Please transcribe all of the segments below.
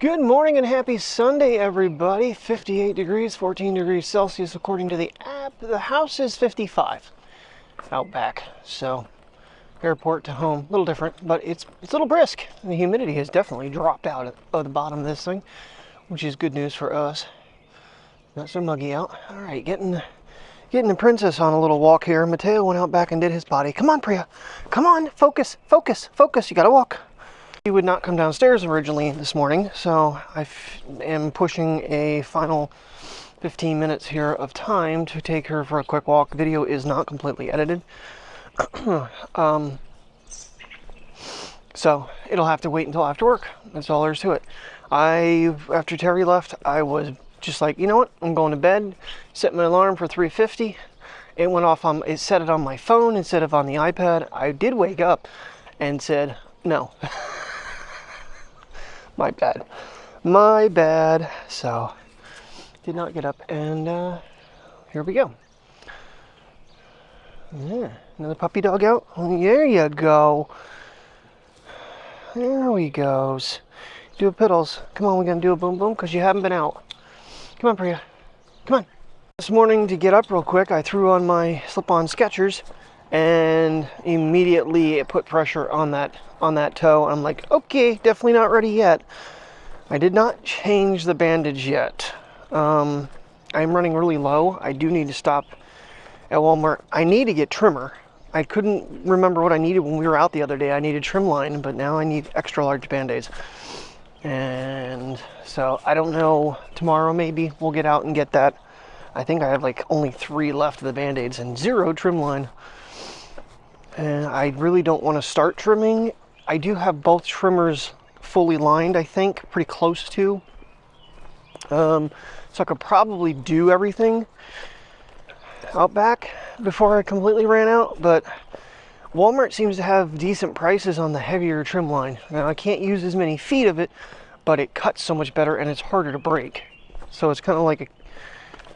Good morning and happy Sunday, everybody. 58 degrees, 14 degrees Celsius according to the app. The house is 55 out back, so airport to home, a little different, but it's a little brisk. The humidity has definitely dropped out of the bottom of this thing, which is good news for us. Not so muggy out. All right, getting the princess on a little walk here. Mateo went out back and did his potty. Come on, Priya. Come on, focus, focus, focus. You gotta walk. He would not come downstairs originally this morning, so I am pushing a final 15 minutes here of time to take her for a quick walk. Video is not completely edited. So it'll have to wait until after work. That's all there is to it. After Terry left, I was just like, you know what? I'm going to bed. Set my alarm for 3:50. It went off on, it set it on my phone instead of on the iPad. I did wake up and said, no. My bad. So, did not get up, and here we go. Yeah, another puppy dog out. Oh, there you go. There he goes. Do a piddles. Come on, we're gonna do a boom boom because you haven't been out. Come on, Priya. Come on. This morning, to get up real quick, I threw on my slip-on Skechers, and immediately it put pressure on that toe. I'm like, okay, definitely not ready yet. I did not change the bandage yet. I'm running really low. I do need to stop at Walmart. I need to get trimmer. I couldn't remember what I needed when we were out the other day. I needed trim line, but now I need extra large band-aids. And so I don't know, tomorrow maybe we'll get out and get that. I think I have like only 3 left of the band-aids and 0 trim line. And I really don't want to start trimming. I do have both trimmers fully lined, I think, pretty close to. So I could probably do everything out back before I completely ran out, but Walmart seems to have decent prices on the heavier trim line. Now I can't use as many feet of it, but it cuts so much better and it's harder to break. So it's kind of like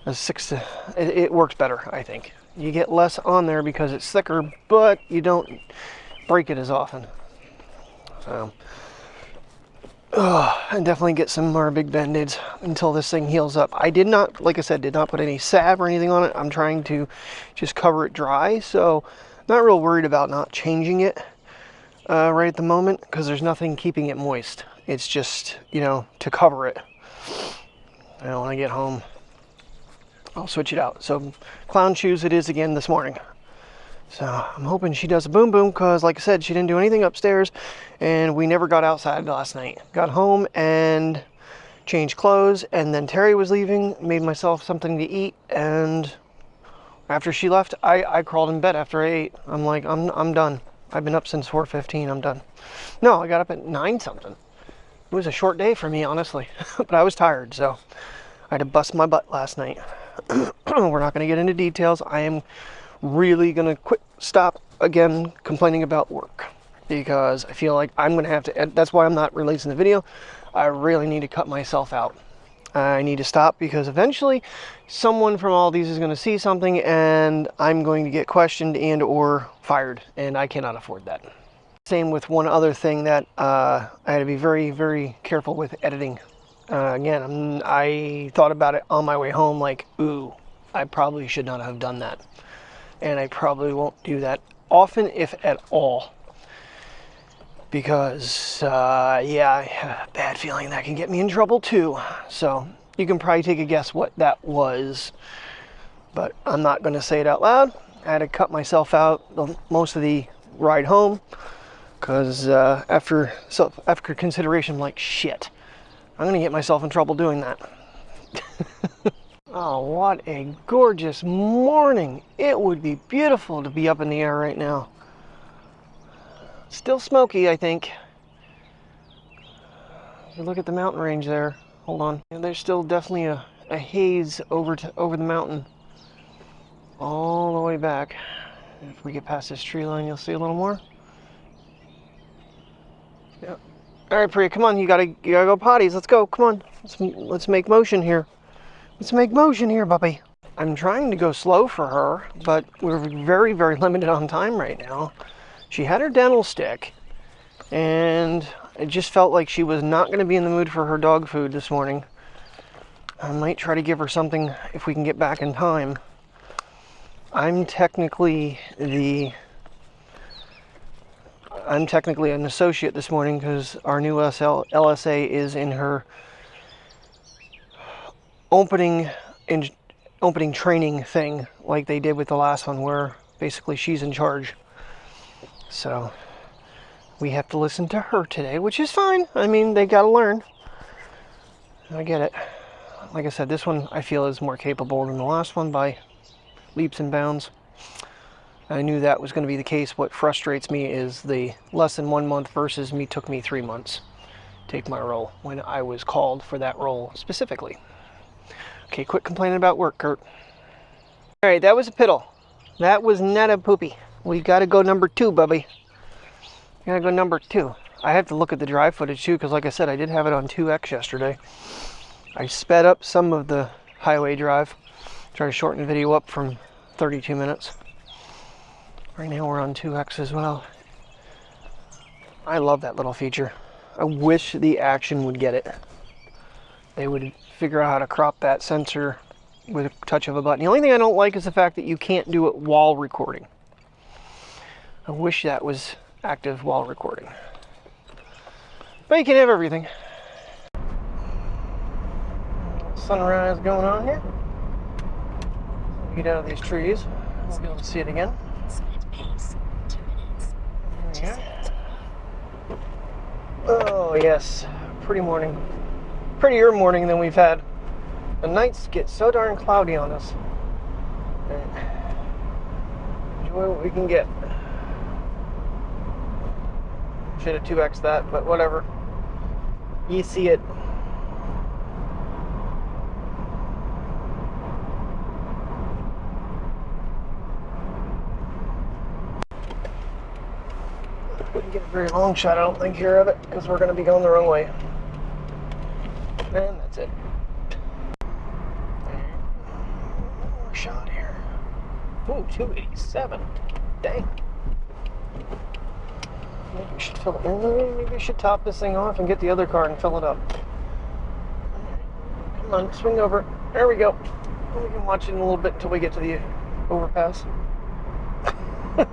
a 6 to, it works better, I think. You get less on there because it's thicker, but you don't break it as often. So, and definitely get some more big band-aids until this thing heals up. I did not, like I said, did not put any salve or anything on it. I'm trying to just cover it dry, so not real worried about not changing it right at the moment because there's nothing keeping it moist. It's just, you know, to cover it. And when I get home, I'll switch it out. So clown shoes it is again this morning. So I'm hoping she does a boom boom because, like I said, she didn't do anything upstairs and we never got outside last night. Got home and changed clothes, and then Terry was leaving, made myself something to eat, and after she left, I crawled in bed after I ate. I'm like, I'm done. I've been up since 4:15. I'm done. No, I got up at 9 something. It was a short day for me, honestly, but I was tired, so I had to bust my butt last night. We're not going to get into details. I am really going to stop again complaining about work because I feel like I'm going to have to, that's why I'm not releasing the video. I really need to cut myself out. I need to stop because eventually someone from all these is going to see something and I'm going to get questioned and or fired, and I cannot afford that. Same with one other thing that I had to be very, very careful with editing. Again, I thought about it on my way home like, ooh, I probably should not have done that. And I probably won't do that often, if at all. Because, yeah, I have a bad feeling that can get me in trouble too. So you can probably take a guess what that was. But I'm not going to say it out loud. I had to cut myself out most of the ride home. Because after consideration, I'm like, shit. I'm going to get myself in trouble doing that. Oh, what a gorgeous morning. It would be beautiful to be up in the air right now. Still smoky, I think. If you look at the mountain range there. Hold on. And there's still definitely a haze over the mountain. All the way back. If we get past this tree line, you'll see a little more. Yep. All right, Priya, come on. You gotta go potties. Let's go. Come on. Let's make motion here. Let's make motion here, puppy. I'm trying to go slow for her, but we're very, very limited on time right now. She had her dental stick, and It just felt like she was not going to be in the mood for her dog food this morning. I might try to give her something if we can get back in time. I'm technically an associate this morning because our new LSA is in her opening training thing, like they did with the last one, where basically she's in charge. So we have to listen to her today, which is fine. I mean, they gotta learn. I get it. Like I said, this one I feel is more capable than the last one by leaps and bounds. I knew that was going to be the case. What frustrates me is the less than 1 month versus took me 3 months to take my role when I was called for that role specifically. Okay, quit complaining about work, Kurt. All right, that was a piddle. That was not a poopy. We got to go number 2, Bubby. We got to go number 2. I have to look at the drive footage too, because like I said, I did have it on 2x yesterday. I sped up some of the highway drive. Try to shorten the video up from 32 minutes. Right now we're on 2x as well. I love that little feature. I wish the Action would get it. They would figure out how to crop that sensor with a touch of a button. The only thing I don't like is the fact that you can't do it while recording. I wish that was active while recording. But you can have everything. Sunrise going on here. Get out of these trees. We'll be able to see it again. Yeah. Oh yes, pretty morning. Prettier morning than we've had. The nights get so darn cloudy on us. Enjoy what we can get. Should have 2x that, but whatever. You see it. Wouldn't get a very long shot, I don't think, here of it, because we're going to be going the wrong way. And that's it. More shot here. Ooh, 287. Dang. Maybe we should fill it. Maybe we should top this thing off and get the other car and fill it up. Come on, swing over. There we go. We can watch it in a little bit until we get to the overpass. I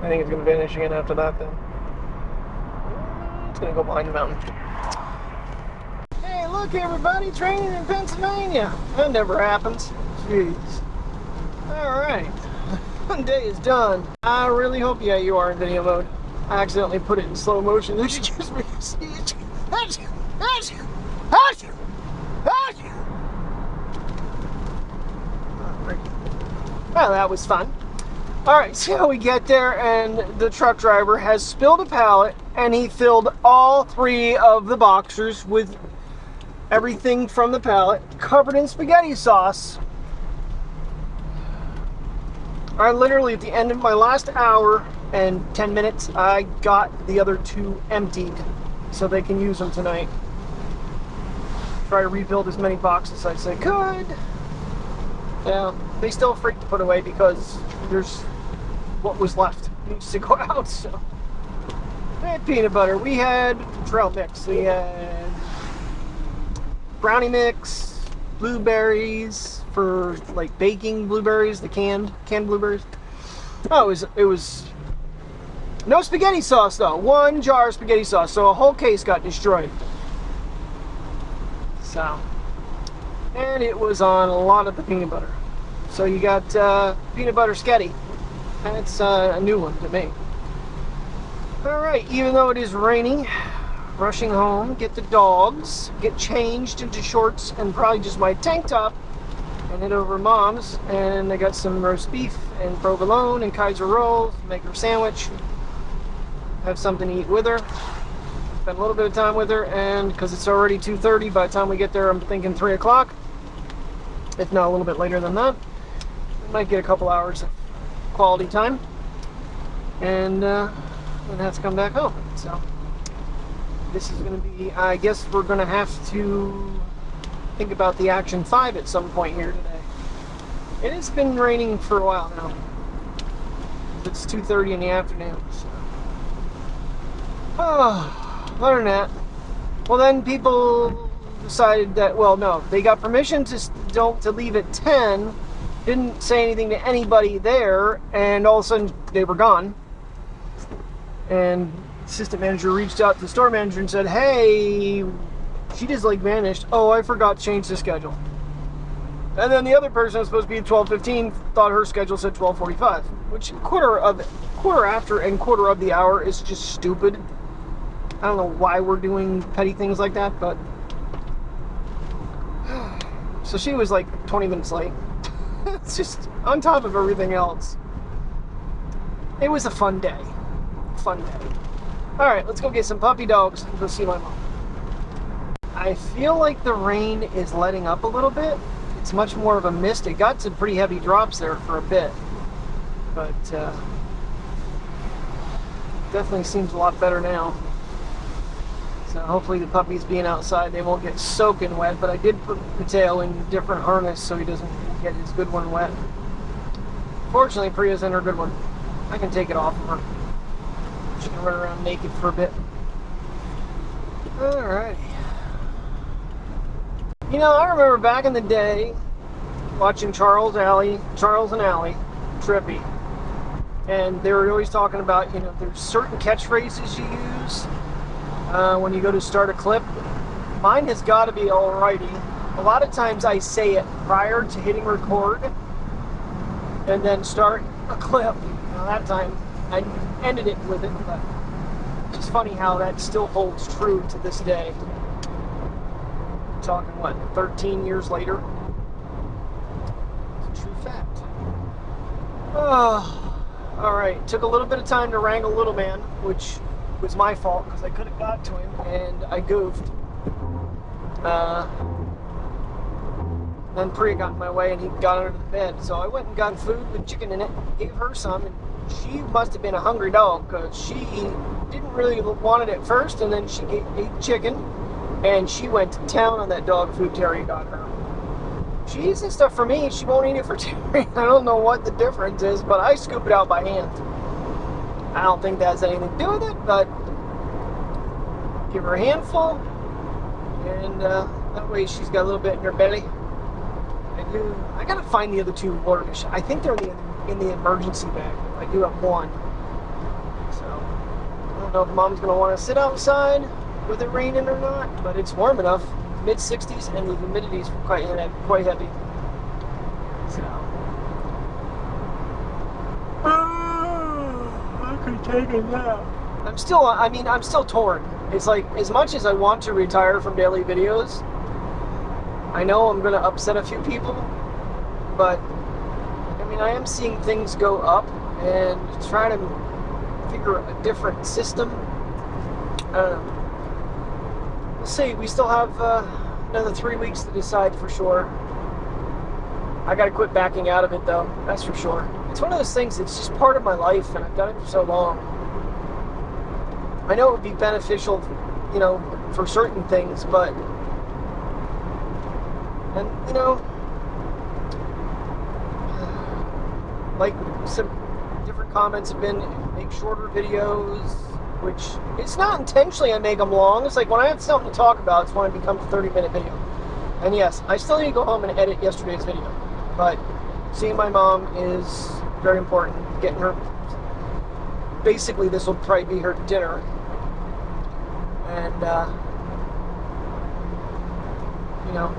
think it's going to vanish again after that, then. It's going to go behind the mountain. Hey, look, everybody, training in Pennsylvania. That never happens. Jeez. All right. One day is done. I really hope, yeah, you are in video mode. I accidentally put it in slow motion. Excuse me. Well, that was fun. Alright, so we get there and the truck driver has spilled a pallet and he filled all 3 of the boxers with everything from the pallet covered in spaghetti sauce. I literally, at the end of my last hour and 10 minutes, I got the other 2 emptied so they can use them tonight. Try to rebuild as many boxes as I could. Yeah, they still freak to put away because there's what was left needs to go out. So we had peanut butter, we had trail mix, we had brownie mix, blueberries for like baking blueberries, the canned blueberries. Oh, it was no spaghetti sauce though. 1 jar of spaghetti sauce, so a whole case got destroyed. So, and it was on a lot of the peanut butter. So you got peanut butter sketty. That's a new one to me. Alright, even though it is raining, rushing home, get the dogs, get changed into shorts and probably just my tank top, and head over to Mom's, and I got some roast beef and provolone and Kaiser rolls, make her a sandwich, have something to eat with her, spend a little bit of time with her, and because it's already 2:30, by the time we get there I'm thinking 3 o'clock, if not a little bit later than that. We might get a couple hours of quality time, and then have to come back home. So this is going to be, I guess we're going to have to think about the Action 5 at some point here today. It has been raining for a while now. It's 2:30 in the afternoon. So. Oh, Other than that, well, then people decided that, well, no, they got permission to leave at 10, didn't say anything to anybody there, and all of a sudden they were gone. And the assistant manager reached out to the store manager and said, hey, she just like vanished. Oh, I forgot to change the schedule. And then the other person was supposed to be at 12:15, thought her schedule said 12:45, which quarter after and quarter of the hour is just stupid. I don't know why we're doing petty things like that, but so she was like 20 minutes late. It's just on top of everything else. It was a fun day. Fun day. All right, let's go get some puppy dogs and go see my mom. I feel like the rain is letting up a little bit. It's much more of a mist. It got some pretty heavy drops there for a bit, but definitely seems a lot better now. So hopefully the puppies being outside, they won't get soaking wet, but I did put Mateo in a different harness so he doesn't get his good one wet. Fortunately, Priya's in her good one. I can take it off of her. She can run around naked for a bit. Alrighty. You know, I remember back in the day watching Charles and Allie, Trippy, and they were always talking about, you know, there's certain catchphrases you use when you go to start a clip. Mine has got to be alrighty. A lot of times I say it prior to hitting record and then start a clip. Now that time I ended it with it, but it's just funny how that still holds true to this day. Talking what, 13 years later? It's a true fact. Oh, all right. Took a little bit of time to wrangle little man, which was my fault because I could have got to him and I goofed. Then Priya got in my way and he got under the bed, so I went and got food with chicken in it, gave her some, and she must have been a hungry dog because she didn't really want it at first, and then she ate chicken. And she went to town on that dog food Terry got her. She eats this stuff for me, she won't eat it for Terry. I don't know what the difference is, but I scoop it out by hand. I don't think that has anything to do with it, but give her a handful, and that way she's got a little bit in her belly. I gotta find the other two water fish. I think they're in the emergency bag. I do have one. So, I don't know if Mom's gonna want to sit outside with it raining or not, but it's warm enough, mid-60s, and the humidity is quite heavy. So, I could take a nap. I'm still torn. It's like, as much as I want to retire from daily videos, I know I'm going to upset a few people, but I mean, I am seeing things go up and try to figure a different system. I don't know. We'll see. We still have another 3 weeks to decide for sure. I got to quit backing out of it, though. That's for sure. It's one of those things, it's just part of my life, and I've done it for so long. I know it would be beneficial, you know, for certain things, but, and, you know, like some different comments have been, make shorter videos, which it's not intentionally I make them long. It's like when I have something to talk about, it's when it becomes a 30-minute video. And yes, I still need to go home and edit yesterday's video, but seeing my mom is very important. Getting her, basically this will probably be her dinner, and you know,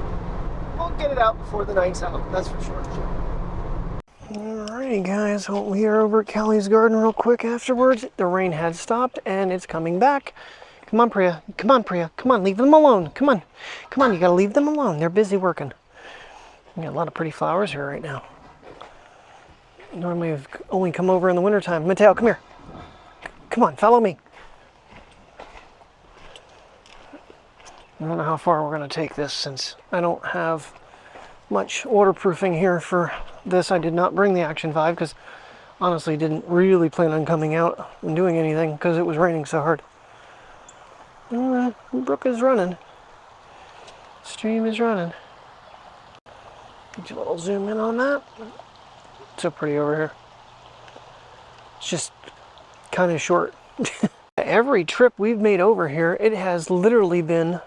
we'll get it out before the night's out, that's for sure. Alrighty guys, well, we are over at Callie's garden real quick afterwards. The rain had stopped and it's coming back. Come on, Priya. Come on, Priya. Come on, leave them alone. Come on. Come on, you gotta leave them alone. They're busy working. We got a lot of pretty flowers here right now. Normally I've only come over in the wintertime. Mateo, come here. Come on, follow me. I don't know how far we're gonna take this since I don't have much waterproofing here for this. I did not bring the Action 5 because honestly didn't really plan on coming out and doing anything because it was raining so hard. Brook is running. Stream is running. Get you a little zoom in on that. It's so pretty over here. It's just kind of short. every trip we've made over here, it has literally been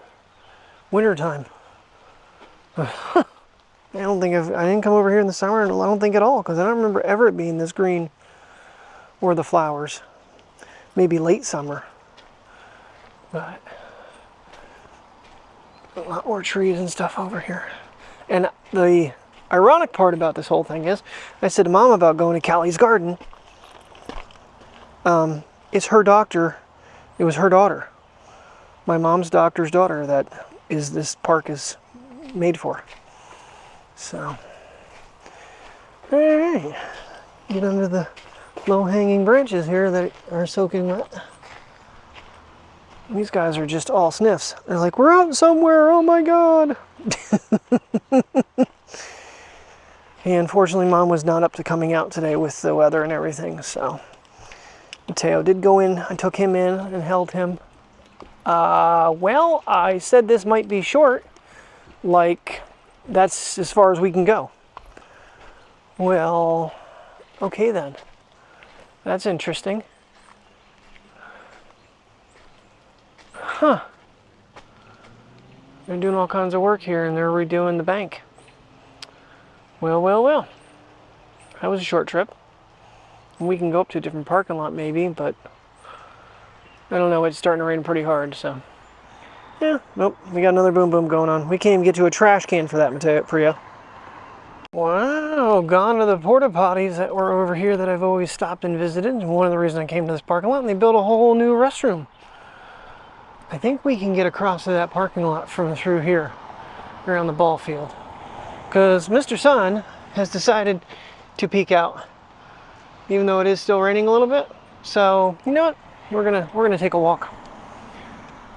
wintertime. I didn't come over here in the summer, and I don't think at all, because I don't remember ever it being this green or the flowers. Maybe late summer. But a lot more trees and stuff over here. And the ironic part about this whole thing is, I said to Mom about going to Callie's garden. It's her doctor. It was her daughter. My mom's doctor's daughter that this park is made for. So, all right, get under the low-hanging branches here that are soaking wet. These guys are just all sniffs. They're like, we're out somewhere, oh my God. And unfortunately, Mom was not up to coming out today with the weather and everything, so. Mateo did go in, I took him in and held him. Well, I said this might be short, like, that's as far as we can go. Well, okay then. That's interesting. Huh. They're doing all kinds of work here and they're redoing the bank. Well, well, well. That was a short trip. We can go up to a different parking lot maybe, but I don't know, it's starting to rain pretty hard, so. Yeah, nope, we got another boom boom going on. We can't even get to a trash can for that, Mateo, Priya. Wow, gone to the porta potties that were over here that I've always stopped and visited. One of the reasons I came to this parking lot, and they built a whole new restroom. I think we can get across to that parking lot from through here, around the ball field. Because Mr. Sun has decided to peek out, even though it is still raining a little bit. So, you know what? We're gonna take a walk.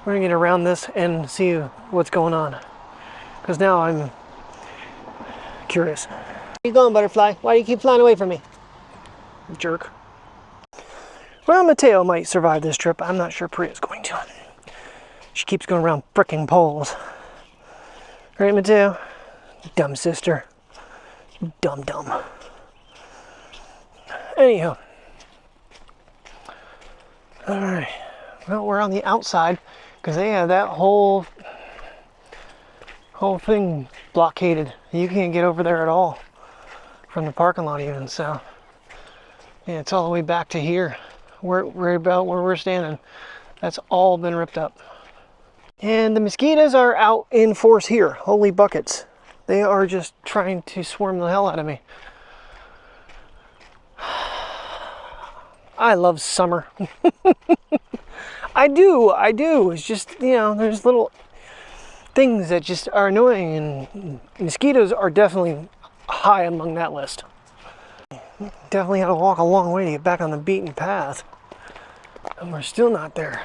We're gonna get around this and see what's going on. Because now I'm curious. Where you going, butterfly? Why do you keep flying away from me? Jerk. Well, Mateo might survive this trip. I'm not sure Priya's going to. She keeps going around frickin' poles. Right, Mateo? Dumb sister. Dumb. Anyhow. Alright. Well, we're on the outside because they have that whole thing blockaded. You can't get over there at all from the parking lot even, so yeah, it's all the way back to here. We're about where we're standing. That's all been ripped up. And the mosquitoes are out in force here. Holy buckets. They are just trying to swarm the hell out of me. I love summer. I do. It's just, you know, there's little things that just are annoying, and mosquitoes are definitely high among that list. Definitely had to walk a long way to get back on the beaten path. And we're still not there.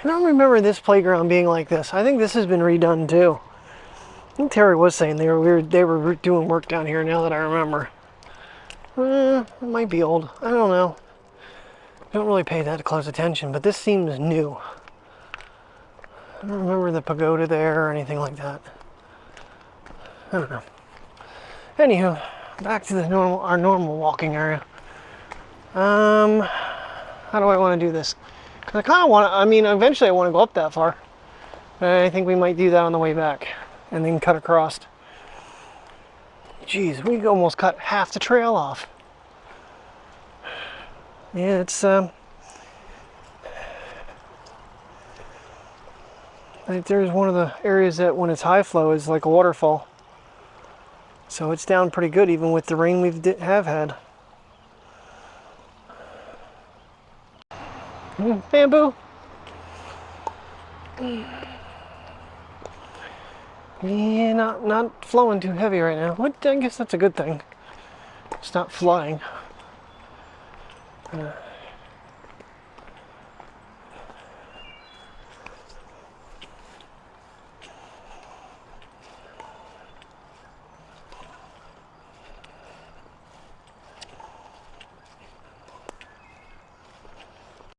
I don't remember this playground being like this. I think this has been redone too. I think Terry was saying they were doing work down here now that I remember. It might be old. I don't know. I don't really pay that close attention, but this seems new. I don't remember the pagoda there or anything like that. I don't know. Anywho, back to our normal walking area. How do I want to do this? Because I kind of want to, I mean, eventually I want to go up that far. But I think we might do that on the way back. And then cut across. Jeez, we almost cut half the trail off. Yeah, it's, like there's one of the areas that when it's high flow is like a waterfall. So it's down pretty good even with the rain we have had. Bamboo. Yeah, not flowing too heavy right now. I guess that's a good thing. It's not flooding.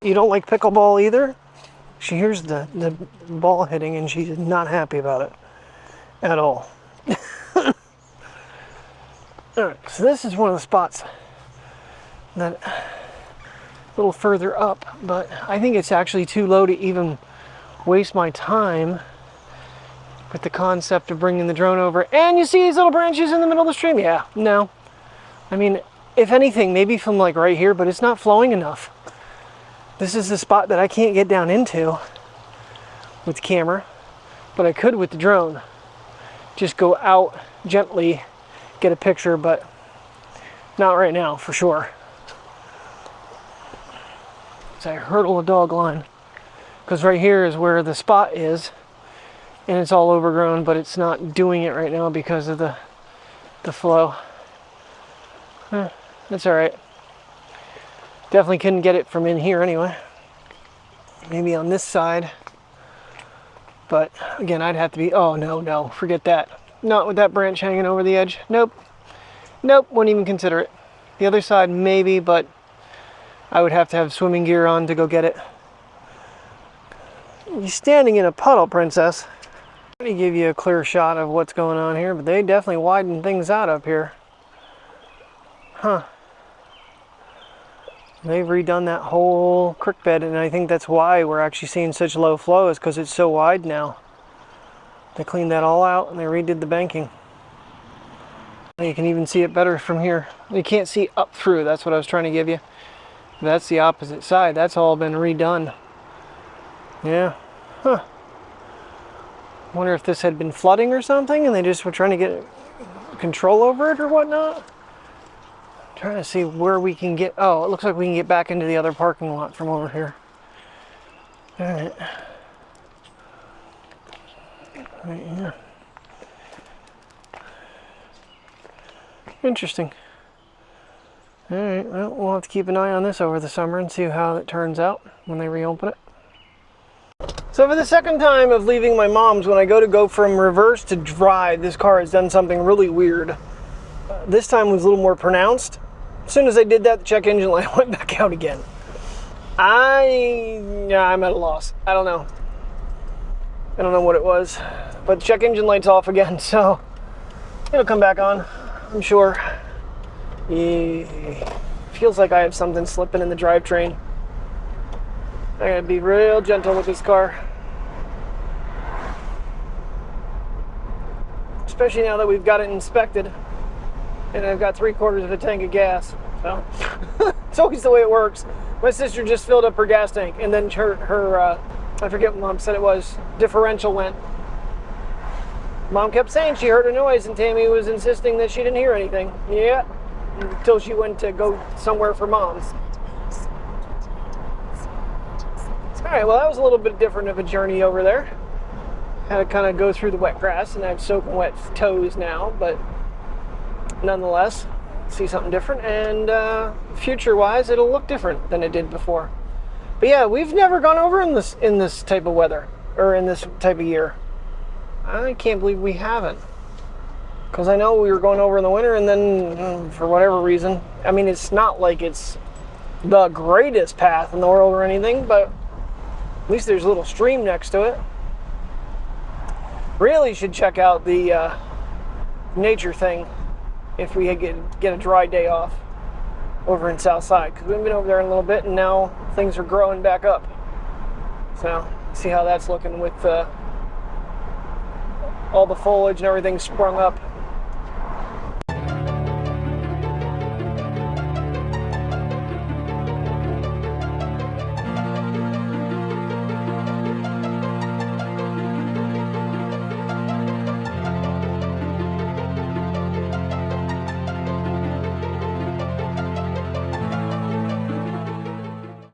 You don't like pickleball either? She hears the ball hitting and she's not happy about it at all. Alright, so this is one of the spots that little further up, but I think it's actually too low to even waste my time with the concept of bringing the drone over. And you see these little branches in the middle of the stream? Yeah, no. I mean, if anything, maybe from like right here, but it's not flowing enough. This is the spot that I can't get down into with the camera, but I could with the drone. Just go out gently, get a picture, but not right now, for sure. So I hurdle a dog line, because right here is where the spot is, and it's all overgrown, but it's not doing it right now because of the flow. That's all right. Definitely couldn't get it from in here anyway. Maybe on this side. But again, I'd have to be, oh no, forget that. Not with that branch hanging over the edge. Nope, wouldn't even consider it. The other side maybe, but I would have to have swimming gear on to go get it. You're standing in a puddle, princess. Let me give you a clear shot of what's going on here, but they definitely widen things out up here. Huh. They've redone that whole creek bed, and I think that's why we're actually seeing such low flow, is because it's so wide now. They cleaned that all out and they redid the banking. You can even see it better from here. You can't see up through, that's what I was trying to give you. That's the opposite side. That's all been redone. Yeah. Huh. Wonder if this had been flooding or something and they just were trying to get control over it or whatnot. Trying to see where we can get. Oh, it looks like we can get back into the other parking lot from over here. All right. Right here. Interesting. All right. Well, we'll have to keep an eye on this over the summer and see how it turns out when they reopen it. So for the second time of leaving my mom's, when I go from reverse to drive, this car has done something really weird. This time was a little more pronounced. As soon as I did that, the check engine light went back out again. I'm at a loss. I don't know what it was, but the check engine light's off again, so it'll come back on, I'm sure. Yeah. Feels like I have something slipping in the drivetrain. I gotta be real gentle with this car. Especially now that we've got it inspected. And I've got 3/4 of a tank of gas, so it's always the way it works. My sister just filled up her gas tank, and then her I forget what Mom said it was, differential went. Mom kept saying she heard a noise, and Tammy was insisting that she didn't hear anything. Yeah, until she went to go somewhere for Mom's. All right, well that was a little bit different of a journey over there. Had to kind of go through the wet grass, and I have soaking wet toes now, but nonetheless, see something different, and future-wise, it'll look different than it did before. But yeah, we've never gone over in this type of weather, or in this type of year. I can't believe we haven't. Because I know we were going over in the winter, and then for whatever reason, I mean, it's not like it's the greatest path in the world or anything, but at least there's a little stream next to it. Really should check out the nature thing if we get a dry day off over in Southside, because we've been over there in a little bit and now things are growing back up. So see how that's looking with all the foliage and everything sprung up.